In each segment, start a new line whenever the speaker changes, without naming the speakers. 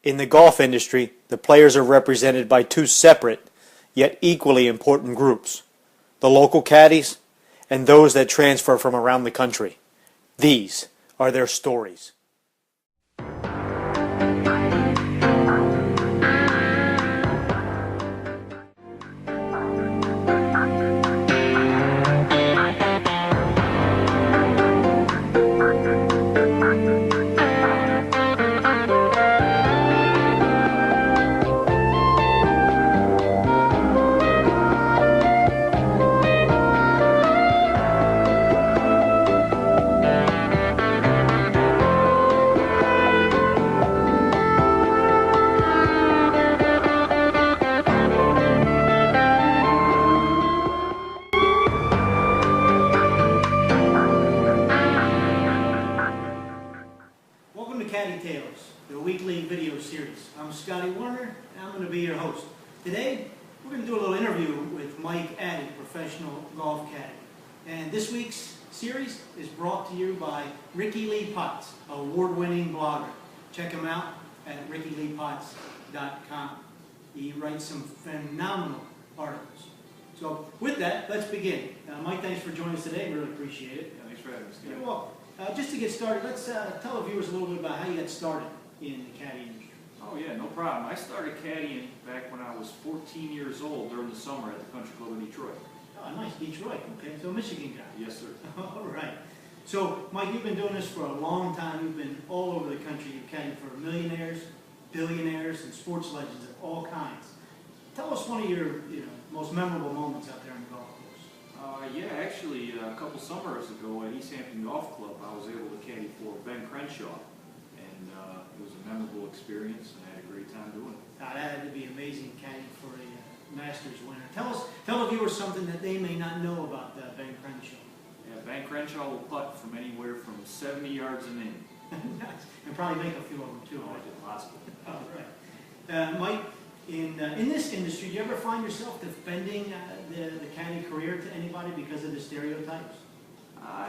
In the golf industry, the players are represented by two separate, yet equally important groups: the local caddies and those that transfer from around the country. These are their stories. Welcome to Caddy Tales, the weekly video series. I'm Werner, and I'm going to be your host. Today, we're going to do a little interview with Mike Caddy, professional golf caddy. And this week's series is brought to you by Ricky Lee Potts, award-winning blogger. Check him out at rickyleepotts.com. He writes some phenomenal articles. So with that, let's begin. Mike, thanks for joining us today. Really appreciate it.
Yeah, thanks for having us.
You're welcome. Just to get started, let's tell the viewers a little bit about how you got started in the caddy industry.
Oh yeah, no problem. I started caddying back when I was 14 years old during the summer at the Country Club in Detroit.
Oh, nice, Detroit. Okay, so Michigan guy.
Yes, sir.
All right. So, Mike, you've been doing this for a long time. You've been all over the country. You've caddied for millionaires, billionaires, and sports legends of all kinds. Tell us one of your most memorable moments out there on the golf course.
Yeah, actually, a couple summers ago at East Hampton Golf Club, I was able to caddy for Ben Crenshaw, and it was a memorable experience, and I had a great time doing it.
That had to be amazing caddying for a Masters winner. Tell the viewers something that they may not know about Ben Crenshaw.
Yeah, Ben Crenshaw will putt from anywhere from 70 yards and in.
Nice. And probably make a few of them too.
Oh, I did lots of them.
All right. Mike, in this industry, do you ever find yourself defending the caddy career to anybody because of the stereotypes?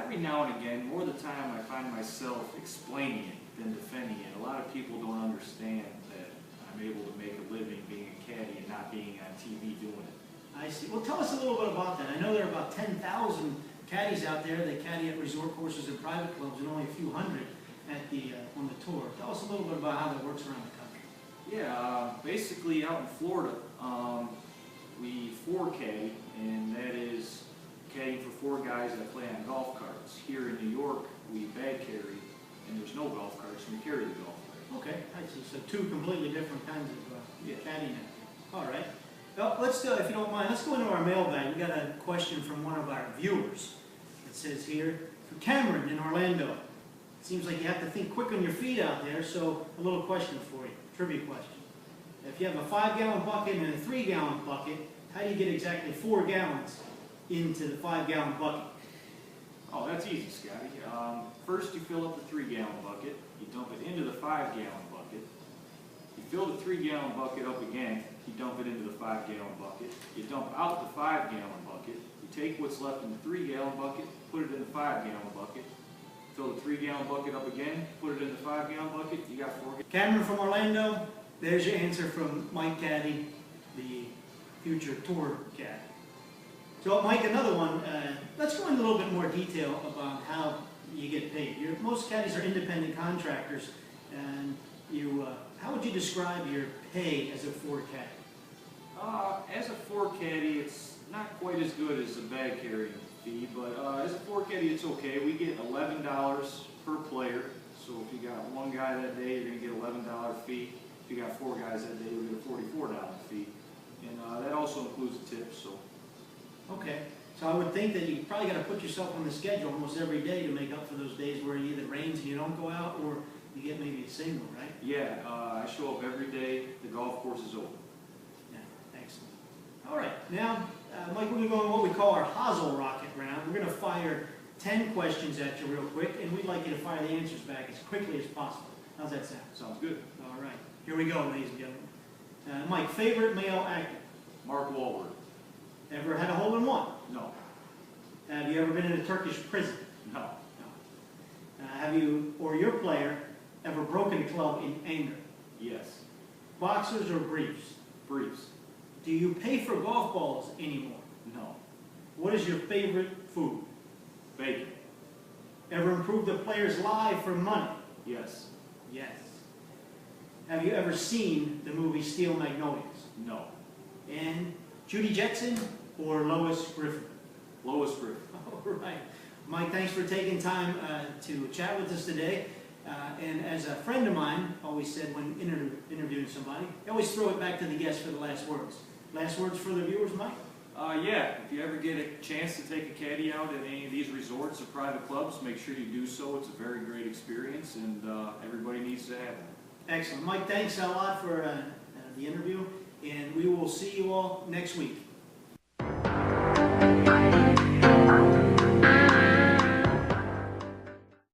Every now and again. More of the time, I find myself explaining it than defending it. A lot of people don't understand that I'm able to make a living being a caddy and not being on TV doing it.
I see. Well, tell us a little bit about that. I know there are about 10,000 caddies out there that caddy at resort courses and private clubs, and only a few hundred at on the tour. Tell us a little bit about how that works around the country.
Yeah, basically out in Florida, we caddy, and that is caddying for 4 guys that play on golf carts. Here in New York, we bag carry, and there's no golf carts, and we carry the golf cart.
Okay, I see. So two completely different kinds of
Yeah.
caddying. All right. Well, let's if you don't mind, let's go into our mailbag. We got a question from one of our viewers. It says here, for Cameron in Orlando. It seems like you have to think quick on your feet out there, so a little question for you, trivia question. If you have a 5-gallon bucket and a 3-gallon bucket, how do you get exactly 4 gallons into the 5-gallon bucket?
Oh, that's easy, Scotty. First, you fill up the 3-gallon bucket. You dump it into the 5-gallon bucket. You fill the 3-gallon bucket up again. You dump it into the 5-gallon bucket. You dump out the 5-gallon bucket. You take what's left in the 3-gallon bucket, put it in the 5-gallon bucket. Fill the 3-gallon bucket up again, put it in the 5-gallon bucket. You got 4 gallons.
Cameron from Orlando, there's your answer from Mike Caddy, the future tour caddy. So, Mike, another one. Let's go into a little bit more detail about how you get paid. Most caddies are independent contractors, and how would you describe your pay as a 4 caddy?
As a 4 caddy, it's not quite as good as a bag carrying fee, but as a 4 caddy, it's okay. We get $11 per player. So if you got 1 guy that day, you're going to get $11 fee. If you got 4 guys that day, you'll get a $44 fee. And that also includes a tip. So.
Okay. So I would think that you probably got to put yourself on the schedule almost every day to make up for those days where it either rains and you don't go out, or you get maybe a single, right?
Yeah, I show up every day. The golf course is open.
Yeah, excellent. All right, now, Mike, we're going to go on what we call our Hazel Rocket round. We're going to fire 10 questions at you real quick, and we'd like you to fire the answers back as quickly as possible. How's that sound?
Sounds good.
All right, here we go, ladies and gentlemen. Mike, favorite male actor?
Mark Wahlberg.
Ever had a hole-in-one?
No.
Have you ever been in a Turkish prison?
No.
No. Have you or your player ever broken a club in anger?
Yes.
Boxers or briefs?
Briefs?
Do you pay for golf balls anymore?
No.
What is your favorite food?
Bacon?
Ever improved a player's life for money?
Yes.
Yes. Have you ever seen the movie Steel Magnolias?
No.
And Judy Jetson or Lois Griffin?
Lois Griffin?
All right. Mike, thanks for taking time to chat with us today. And as a friend of mine always said when interviewing somebody, I always throw it back to the guest for the last words. Last words for the viewers, Mike?
Yeah, if you ever get a chance to take a caddy out at any of these resorts or private clubs, make sure you do so. It's a very great experience, and everybody needs to have it.
Excellent. Mike, thanks a lot for the interview, and we will see you all next week.